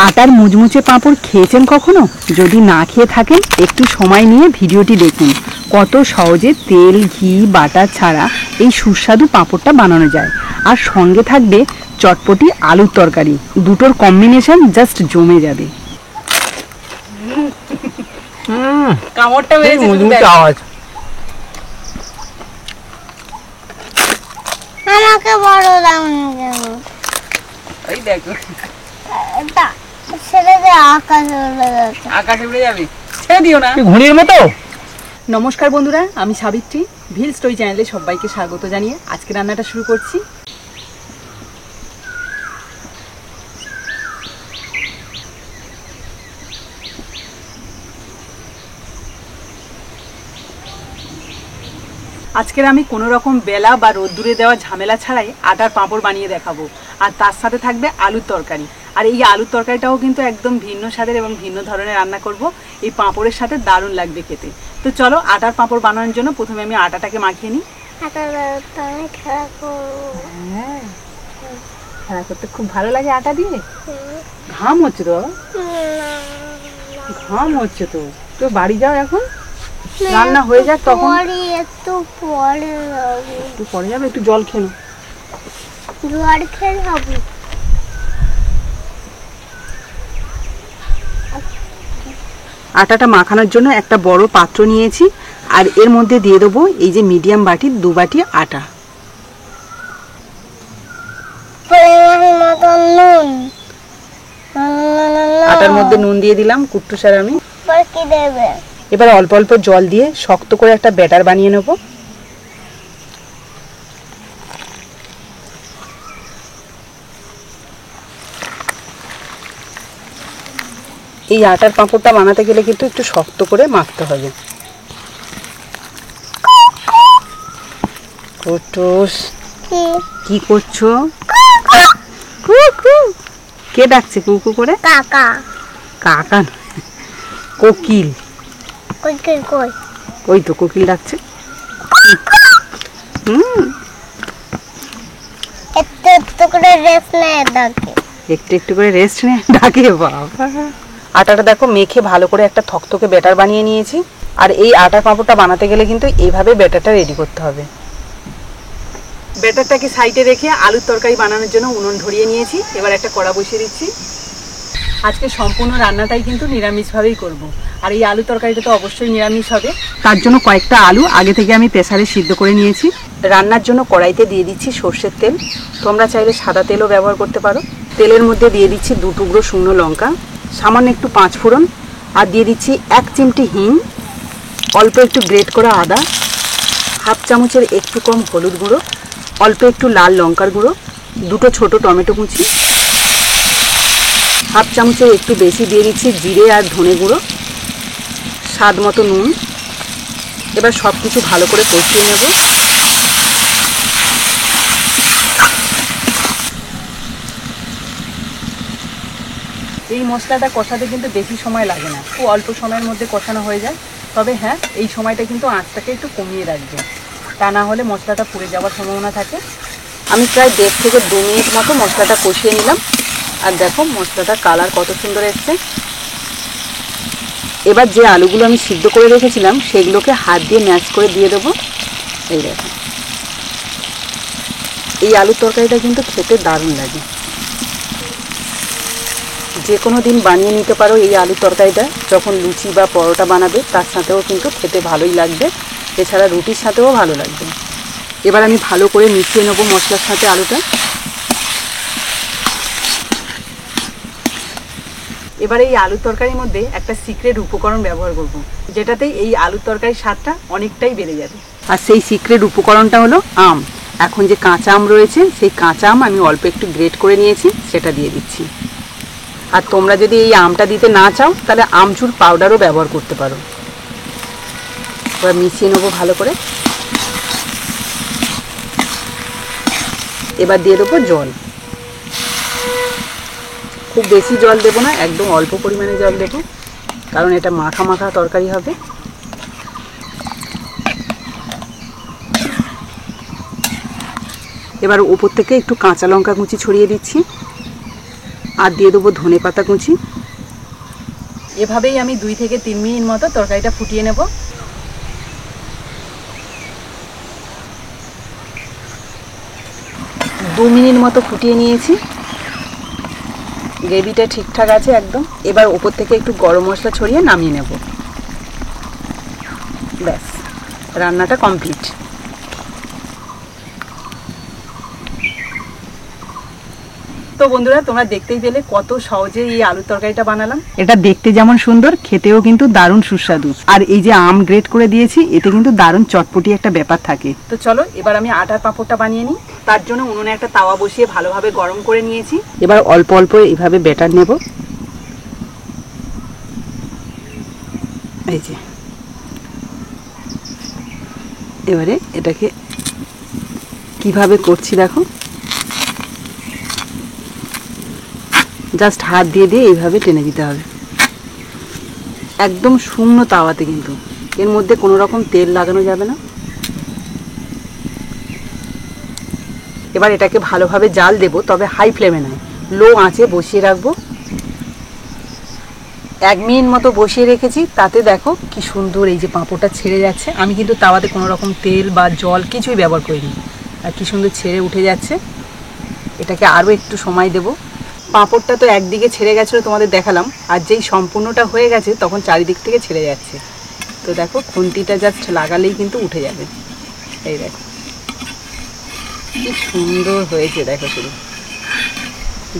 আটার মুচমুচে পাঁপড় খেয়েছেন কখনো? যদি না খেয়ে থাকেন একটু সময় নিয়ে ভিডিওটি দেখুন। কত সহজে তেল, ঘি, বাটার ছাড়া এই সুস্বাদু পাঁপড়টা বানানো যায়। আর সঙ্গে থাকবে চটপটি আলুর তরকারি। দুটোর কম্বিনেশন জাস্ট জমে যাবে। কামড়টা মেরেছে মুচমুচে আওয়াজ। আমাকে বড় দাম কেন? এই দেখো, ছেড়ে দে, আকাশে উড়ে যাচ্ছে। আকাশে উড়ে যাবে, ছেড়ে দিও না, ঘুড়ির মতো। নমস্কার বন্ধুরা, আমি সাবিত্রী। ভিল স্টোরি চ্যানেলে সবাইকে স্বাগত জানিয়ে আজকে রান্নাটা শুরু করছি। আজকের আমি কোনো রকম বেলা বা রোদ্দুরে দেওয়া ঝামেলা ছাড়াই আটার পাঁপড় বানিয়ে দেখাবো। আর তার সাথে থাকবে আলুর তরকারি। আর এই আলুর তরকারিটাও কিন্তু একদম ভিন্ন স্বাদের এবং ভিন্ন ধরনের রান্না করব। এই পাঁপড়ের সাথে দারুণ লাগবে খেতে। তো চলো আটার পাঁপড় বানানোর জন্য প্রথমে আমি আটাটাকে মাখিয়ে নিই। হ্যাঁ, খেলা করতে খুব ভালো লাগে আটা দিয়ে। ঘাম হচ্ছে তো, ঘাম হচ্ছে তো। তো বাড়ি যাও, এখন রান্না হয়ে যাক, তখন একটু পরে যাবে। একটু পরে যাবে, একটু জল খেয়ে নাও। জল খেয়ে হবে। আটাটা মাখানোর জন্য একটা বড় পাত্র নিয়েছি। আর এর মধ্যে দিয়ে দেবো এই যে মিডিয়াম বাটির 2 বাটি আটা। আটার মধ্যে নুন দিয়ে দিলাম, কুট্টুসার আমি। এবার অল্প অল্প জল দিয়ে শক্ত করে একটা ব্যাটার বানিয়ে নেব। এই আটার পাঁপড়টা বানাতে গেলে কিন্তু একটু শক্ত করে মাখতে হবে। কুট্টুস, কি করছো? কে ডাকছে কুকু করে? কাকা। কাকা, কোকিল। কোকিল কই? ওই তো কোকিল ডাকছে। একটু একটু করে রেস্ট নেয় ডাকে। একটু একটু করে রেস্ট নে ডাকে। বাবা, আটাটা দেখো মেখে ভালো করে একটা থকথকে ব্যাটার বানিয়ে নিয়েছি। আর এই আটার পাঁপড়টা বানাতে গেলে কিন্তু এইভাবে ব্যাটারটা রেডি করতে হবে। ব্যাটারটাকে সাইডে রেখে আলুর তরকারি বানানোর জন্য উনুন ধরিয়ে নিয়েছি। এবার একটা কড়া বসিয়ে দিচ্ছি। আজকে সম্পূর্ণ রান্নাটাই কিন্তু নিরামিষভাবেই করব। আর এই আলু তরকারিটা তো অবশ্যই নিরামিষ হবে। তার জন্য কয়েকটা আলু আগে থেকে আমি প্রেসারে সিদ্ধ করে নিয়েছি। রান্নার জন্য কড়াইতে দিয়ে দিচ্ছি সর্ষের তেল। তোমরা চাইলে সাদা তেলও ব্যবহার করতে পারো। তেলের মধ্যে দিয়ে দিচ্ছি 2 টুকরো শুকনো লঙ্কা, সামান্য একটু 5 ফোড়ন, আর দিয়ে দিচ্ছি 1 চিমটি হিং, অল্প একটু গ্রেট করা আদা, হাফ চামচের একটু কম হলুদ গুঁড়ো, অল্প একটু লাল লঙ্কার গুঁড়ো, 2টো ছোটো টমেটো কুচি, হাফ চামচের একটু বেশি দিয়ে দিচ্ছি জিরে আর ধনে গুঁড়ো, স্বাদ মতো নুন। এবার সব কিছু ভালো করে কষিয়ে নেব। এই মশলাটা কষাতে কিন্তু বেশি সময় লাগে না, খুব অল্প সময়ের মধ্যে কষানো হয়ে যায়। তবে হ্যাঁ, এই সময়টা কিন্তু আঁচটাকে একটু কমিয়ে রাখবে, তা না হলে মশলাটা পুড়ে যাওয়ার সম্ভাবনা থাকে। আমি প্রায় 1.5 থেকে 2 মিনিট মতো মশলাটা কষিয়ে নিলাম। আর দেখো মশলাটার কালার কত সুন্দর এসছে। এবার যে আলুগুলো আমি সিদ্ধ করে রেখেছিলাম সেগুলোকে হাত দিয়ে ম্যাশ করে দিয়ে দেবো। এই দেখো, এই আলুর তরকারিটা কিন্তু খেতে দারুণ লাগে। যে কোনো দিন বানিয়ে নিতে পারো এই আলুর তরকারিটা। যখন লুচি বা পরোটা বানাবে তার সাথেও কিন্তু খেতে ভালোই লাগবে, এছাড়া রুটির সাথেও ভালো লাগবে। এবার আমি ভালো করে মিশিয়ে নেবো মশলার সাথে আলুটা। এবার এই আলুর তরকারির মধ্যে একটা সিক্রেট উপকরণ ব্যবহার করব, যেটাতে এই আলুর তরকারির স্বাদটা অনেকটাই বেড়ে যাবে। আর সেই সিক্রেট উপকরণটা হলো আম। এখন যে কাঁচা আম রয়েছে সেই কাঁচা আম আমি অল্প একটু গ্রেট করে নিয়েছি, সেটা দিয়ে দিচ্ছি। আর তোমরা যদি এই আমটা দিতে না চাও তাহলে আমচুর পাউডারও ব্যবহার করতে পারো। এবার মিশিয়ে নেবো ভালো করে। এবার দিয়ে দেবো জল। খুব বেশি জল দেবো না, একদম অল্প পরিমাণে জল দেবো, কারণ এটা মাখা মাখা তরকারি হবে। এবার উপর থেকে একটু কাঁচা লঙ্কা কুচি ছড়িয়ে দিচ্ছি। আর দিয়ে দেবো ধনে পাতা কুচি। এভাবেই আমি 2 থেকে 3 মিনিট মতো তরকারিটা ফুটিয়ে নেব। 2 মিনিট মতো ফুটিয়ে নিয়েছি, গ্রেভিটা ঠিকঠাক আছে একদম। এবার ওপর থেকে একটু গরম মশলা ছড়িয়ে নামিয়ে নেব। ব্যাস, রান্নাটা কমপ্লিট। তো বন্ধুরা, তোমরা দেখতেই পেলে কত সহজে এই আলুর তরকারিটা বানালাম। এটা দেখতে যেমন সুন্দর, খেতেও কিন্তু দারুণ সুস্বাদু। আর এই যে আম গ্রেট করে দিয়েছি, এতে কিন্তু দারুণ চটপটি একটা ব্যাপার থাকে। তো চলো এবার আমি আটার পাঁপড়টা বানিয়ে নিই। তার জন্য উনুনে একটা তাওয়া বসিয়ে ভালোভাবে গরম করে নিয়েছি। এবার অল্প অল্প এইভাবে ব্যাটার নেব। এই যে এবারে এটাকে কিভাবে করছি দেখো, জাস্ট হাত দিয়ে দিয়ে এইভাবে টেনে দিতে হবে, একদম শূন্য তাওয়াতে, কিন্তু এর মধ্যে কোনো রকম তেল লাগানো যাবে না। এবার এটাকে ভালোভাবে জাল দেব, তবে হাই ফ্লেমে নয়, লো আঁচে বসিয়ে রাখবো। 1 মিনিট মতো বসিয়ে রেখেছি, তাতে দেখো কি সুন্দর এই যে পাঁপড়টা ছেড়ে যাচ্ছে। আমি কিন্তু তাওয়াতে কোনো রকম তেল বা জল কিছুই ব্যবহার করিনি, আর কি সুন্দর ছেড়ে উঠে যাচ্ছে। এটাকে আরও একটু সময় দেব। পাঁপড়টা তো একদিকে ছেড়ে গেছিলো, তোমাদের দেখালাম, আর যেই সম্পূর্ণটা হয়ে গেছে তখন চারিদিক থেকে ছেড়ে যাচ্ছে। তো দেখো খুন্তিটা জাস্ট লাগালেই কিন্তু উঠে যাবে। এই দেখো কি সুন্দর হয়েছে, দেখো শুধু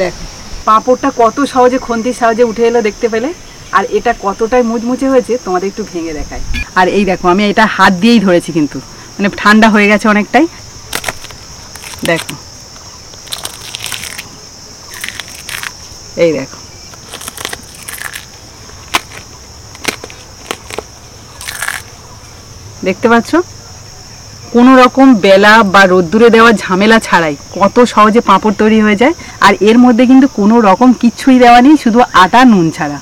দেখো পাঁপড়টা কত সহজে খুন্তির সাহায্যে উঠে এলো, দেখতে পেলে। আর এটা কতটাই মুচমুচে হয়েছে তোমাদের একটু ভেঙে দেখায়। আর এই দেখো আমি এটা হাত দিয়েই ধরেছি, কিন্তু মানে ঠান্ডা হয়ে গেছে অনেকটাই। দেখো এই দেখো, দেখতে পাচ্ছ কোনো রকম বেলা বা রোদ্দুরে দেওয়া ঝামেলা ছাড়াই কত সহজে পাঁপড় তৈরি হয়ে যায়। আর এর মধ্যে কিন্তু কোনো রকম কিচ্ছুই দেওয়া নেই, শুধু আটা নুন ছাড়া।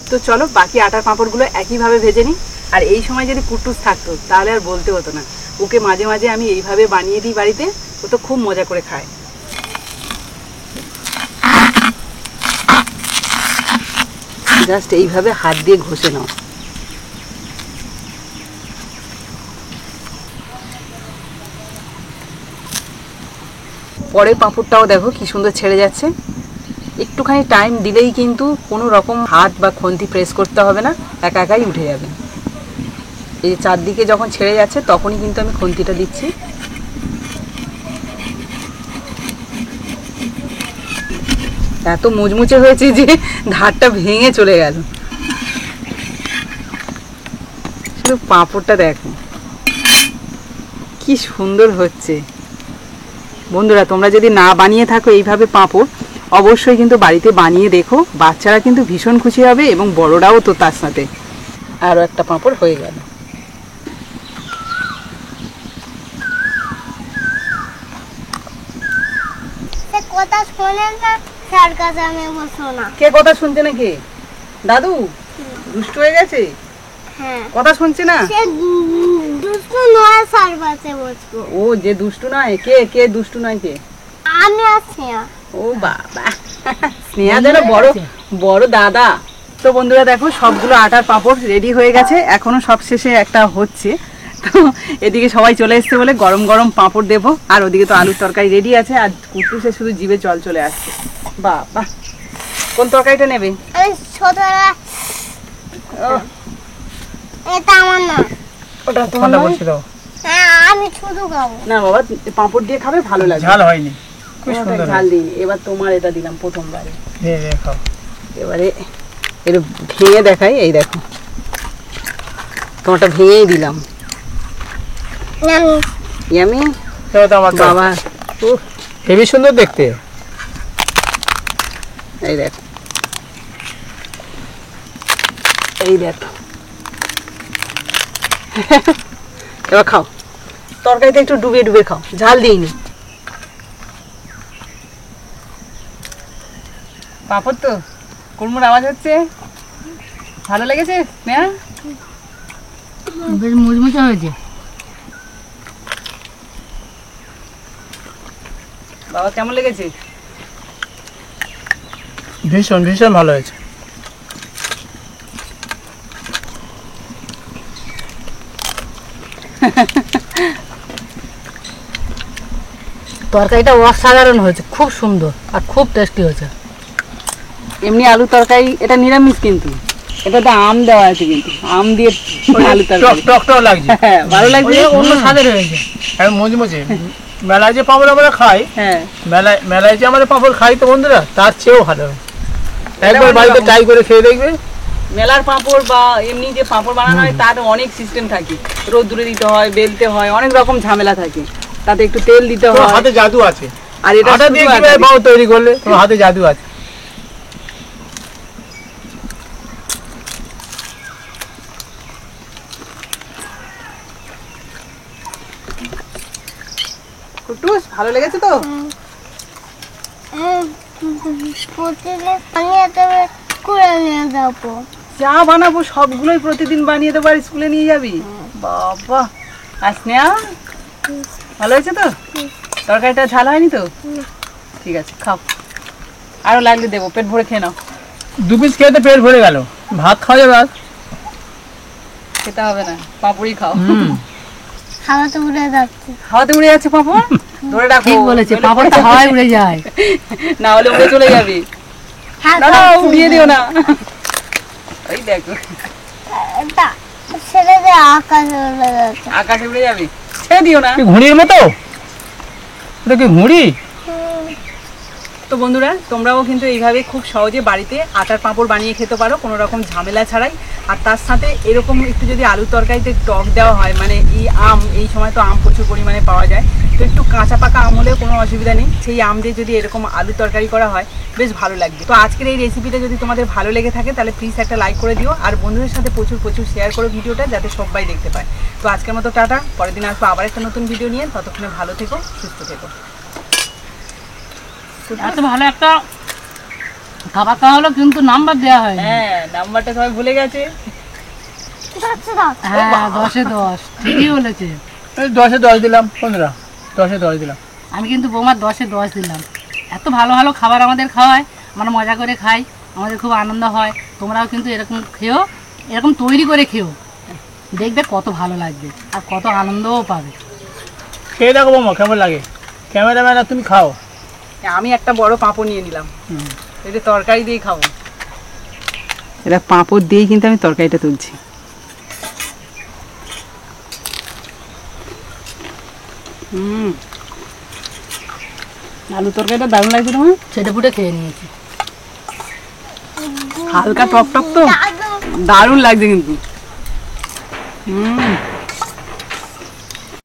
তো চলো বাকি আটার পাঁপড়গুলো একইভাবে ভেজে নিই। আর এই সময় যদি কুটুস থাকতো তাহলে আর বলতে হতো না। ওকে মাঝে মাঝে আমি এইভাবে বানিয়ে দিই বাড়িতে, ও তো খুব মজা করে খায়। জাস্ট এইভাবে হাত দিয়ে ঘষে নাও। পরের পাঁপড়টাও দেখো কি সুন্দর ছেড়ে যাচ্ছে। একটুখানি টাইম দিলেই কিন্তু কোনো রকম হাত বা খুন্তি প্রেস করতে হবে না, একা একাই উঠে যাবে। এই যে চারদিকে যখন ছেড়ে যাচ্ছে তখনই কিন্তু আমি খুন্তিটা দিচ্ছি। এত মুচমুচে হয়েছে যে ধারটা ভেঙে চলে গেল। শুধু পাঁপড়টা দেখো কি সুন্দর হচ্ছে। বন্ধুরা, তোমরা যদি না বানিয়ে থাকো এইভাবে পাঁপড়, অবশ্যই কিন্তু বাড়িতে বানিয়ে দেখো। বাচ্চারা কিন্তু ভীষণ খুশি হবে এবং বড়রাও তো তার সাথে। আরও একটা পাঁপড় হয়ে গেল। কথা শোনেন না, স্যার কাছে আমি বসো না। কে কথা শুনছে নাকি? দাদু দুষ্ট হয়ে গেছে, হ্যাঁ কথা শুনছে না। সে দুষ্টু নয়, স্যার কাছে বসবো। ও যে দুষ্টু নয়, কে কে দুষ্টু নয় কে? আমি আছি। ও বাবা, স্নেহা যেন বড় বড় দাদা। তো বন্ধুরা দেখো সবগুলো আটার পাঁপড় রেডি হয়ে গেছে, এখনো সব শেষে একটা হচ্ছে। তো এদিকে সবাই চলে এসছে বলে গরম গরম পাঁপড় দেবো, আর ওদিকে তো আলুর তরকারি রেডি আছে। আর কুটুসে শুধু জিভে জল চলে আসছে। বাবা, কোন তরকারিটা নেবে? আমি ছোটরা, এটা আমার না, ওটা তোমার নয়? হ্যাঁ আমি শুধু খাবো। না বাবা, পাঁপড় দিয়ে খাবে, ভালো লাগবে। ঝাল হয়নি, খুব তোমারটা সুন্দর ঝাল দিইনি, এবার তোমার এটা দিলাম প্রথমবারে। খাও। এবারে একটু ভেঙে দেখাই। এই দেখো তোমারটা ভেঙেই দিলাম। ইয়ামি বাবা, হেবি সুন্দর দেখতে। এই দেখো, এই দেখো। এবার খাও, তরকারিতে একটু ডুবিয়ে ডুবিয়ে খাও, ঝাল দিইনি। পাঁপড় তো কুড়মুড় আওয়াজ হচ্ছে, ভালো লেগেছে না? বেশ মুচমুচে হয়েছে। বাবা কেমন লেগেছে? ভীষণ ভীষণ ভালো হয়েছে। তরকারিটা অসাধারণ হয়েছে, খুব সুন্দর আর খুব টেস্টি হয়েছে। এমনি আলু তরকারি এটা নিরামিষ, কিন্তু এটাতে আম দেওয়া আছে, কিন্তু আম দিয়ে আলু টক তরকারি। টক টক লাগছে। হ্যাঁ, ভালো লাগছে। অন্য স্বাদের হয়েছে। আর মুচমুচে। মেলায় যে পাঁপড় আমরা খাই, হ্যাঁ, মেলায় যে আমরা পাঁপড় খাই তো বন্ধুরা, তার চেয়েও ভালো হয়। একবার বাড়িতে ট্রাই করে খেয়ে দেখবে। মেলার পাঁপড় বা এমনি যে পাঁপড় বানানো হয় তার অনেক সিস্টেম থাকে, রোদ্দুরে দিতে হয়, বেলতে হয়, অনেক রকম ঝামেলা থাকে, তাতে একটু তেল দিতে তোমার হয়। হাতে জাদু আছে। আর এটা আটা দিয়ে শুধু কিভাবে আটা দিয়ে। পাঁপড় তৈরি করলে তোমার হাতে জাদু আছে। কুটুস, ভালো লেগেছে তো? প্রতিদিন বানিয়ে দেবে, করে নিয়ে যাবো। যা বানাবো সবগুলোই প্রতিদিন বানিয়ে দেবো আর স্কুলে নিয়ে যাবি? বাবা, আর স্নেহা ভালো হয়েছে তো? তরকারিটা ঝাল হয়নি তো? ঠিক আছে, খাও, আরো লাগলে দেবো, পেট ভরে খেয়ে নাও। 2 পিস খেতে পেট ভরে গেল, ভাত খাওয়া যাবে আর? খেতে হবে না, পাঁপড়ই খাও। হাওয়াতে উড়ে যাচ্ছে। হাওয়াতে উড়ে যাচ্ছে পাঁপড়, ধরে রাখো। ঠিক বলেছে, নইলে পাপড় তো হাওয়ায় উড়ে যায়। না হলে উড়ে চলে যাবি। হাত না না, উড়িয়ে দিও না। ওই দেখো, এটা ছেড়ে দিয়ে আকাশে উড়ে যাচ্ছে। আকাশে উড়ে যাবি, ছেড়ে দিও না। কি ঘুড়ির মতো? এটা কি ঘুড়ি? তো বন্ধুরা, তোমরাও কিন্তু এইভাবে খুব সহজে বাড়িতে আটার পাঁপড় বানিয়ে খেতে পারো, কোনো রকম ঝামেলা ছাড়াই। আর তার সাথে এরকম একটু যদি আলু তরকারিতে টক দেওয়া হয়, মানে এই সময় তো আম প্রচুর পরিমাণে পাওয়া যায়, তো একটু কাঁচা পাকা আম হলেও কোনো অসুবিধা নেই, সেই আম দিয়ে যদি এরকম আলু তরকারি করা হয় বেশ ভালো লাগবে। তো আজকের এই রেসিপিটা যদি তোমাদের ভালো লেগে থাকে তাহলে প্লিজ একটা লাইক করে দিও, আর বন্ধুদের সাথে প্রচুর প্রচুর শেয়ার করো ভিডিওটা, যাতে সবাই দেখতে পায়। তো আজকের মতো টাটা, পরের দিন আসবো আবার একটা নতুন ভিডিও নিয়ে। ততক্ষণে ভালো থেকো, সুস্থ থেকো। এত ভালো একটা খাবার খাওয়া হলো, কিন্তু নাম্বার দেওয়া হয়। হ্যাঁ, নাম্বারটা সবাই ভুলে গেছে। যাচ্ছে না। হ্যাঁ, 10-এ 10 ঠিকই বলেছে। 10-এ 10 দিলাম বন্ধুরা, 10-এ 10 দিলাম। আমি কিন্তু বৌমার 10-এ 10 দিলাম। এত ভালো ভালো খাবার আমাদের খাওয়ায়, আমরা মজা করে খাই, আমাদের খুব আনন্দ হয়। তোমরাও কিন্তু এরকম খেও, এরকম তৈরি করে খেও, দেখবে কত ভালো লাগবে আর কত আনন্দও পাবে। খেয়ে দেখো বৌমা কেমন লাগে। ক্যামেরাম্যান আর তুমি খাও। আমি একটা বড় পাঁপড় নিয়ে নিলাম, এটা তরকারি দিয়ে খাবো। এটা পাঁপড় দিয়েই কিন্তু আমি তরকারিটা তুলছি। আলু তরকারিটা দারুণ লাগছে তোমার? ছেটে ফুটে খেয়ে নিয়েছি। হালকা টক টক তো, দাদু দারুণ লাগছে কিন্তু।